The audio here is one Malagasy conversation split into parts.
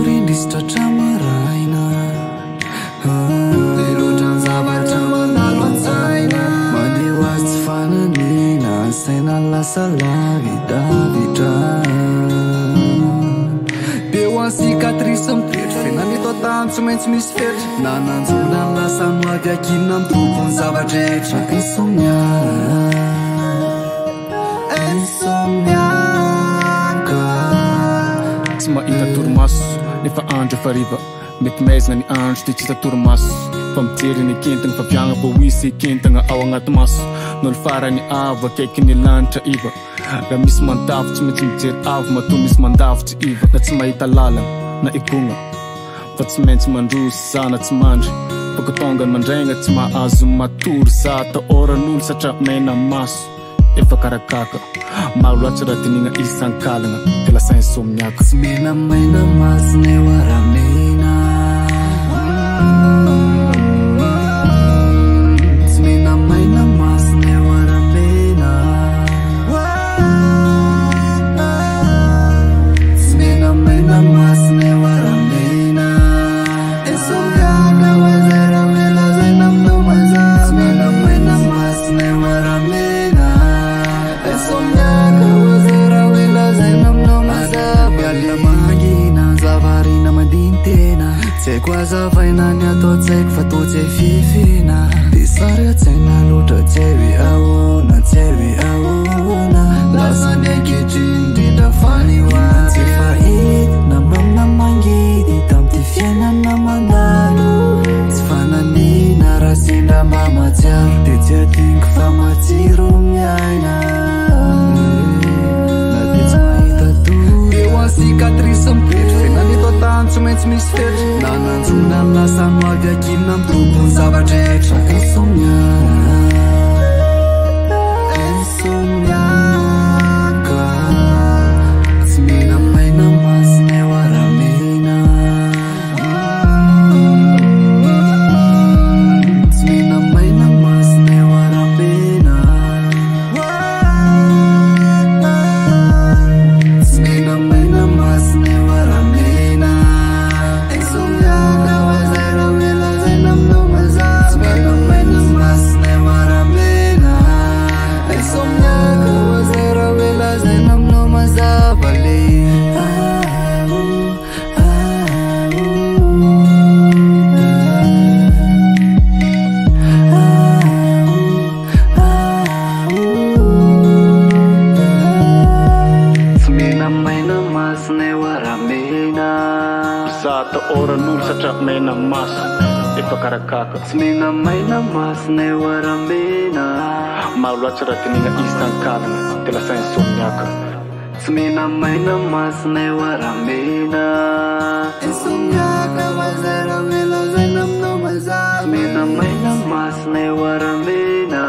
Turin distracea măraina Dirujan zavatra manalon zaina Madiwas fananina Sena la salavi davitra Pewa cicatrice-mi treci Finali tot am ciumenți mi sfert Nananzuna la samoavia Chinam trupul în zavageci Insomniaca Sma ita turmasu Nifa anjo fariba Mit mesna ni anjo ti cita turmasu Pamtiri ni kintang favyanga Bawisi kintanga awangat masu Nol fara ni ava Keki ni lancha iba Ramis mandav Chimit mtir av Matumis mandav ti iba Na tsma ita lalang Na ikunga Fatsmench mandru Sana tsmandri Pagkatongan manrenga Tsma azu matur Sata ora nul Sacha mena masu Efa karakaka Maluachara tininga isang kalanga Tila sa insomniaca Smena maina mas ne waramena Smena maina mas ne waramena Smena maina mas ne waramena Insomniaca wazera vela zainam no maza Smena maina mas ne waramena Insomniaca wazera vela zainam no maza Bialia magina zavarina madintena Tsekwaza vainani ato tsek fato tse fifina Disarya tsena luta tsewi auna Lasa neke jindinda fani wate Tsefait namam namangidi Tam tifiena namandalo Tsefananina rasinda mamatyar Tetyating famatiro miaina Cicatrice-mi treci Finali tot am ciumenți mi sfert Nananzuna la samoavia Chinam trupul în zavageci Insomniaca Smena maina mas ne waramena Smena maina mas ne waramena Smena maina mas ne waramena Insomniaca wazera vela zainam no maza Smena maina mas ne waramena Insomniaca wazera vela zainam no maza Bali Smena maina mas ne waramena Sata ora nul Sacha mena mas Efa karakaka Smena maina mas ne waramena Maluachara tininga isang kalanga Tila sa insomniaca Smena maina mas ne waramena Insomniaca wazera vela zainam no maza Smena maina mas ne waramena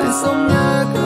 Insomniaca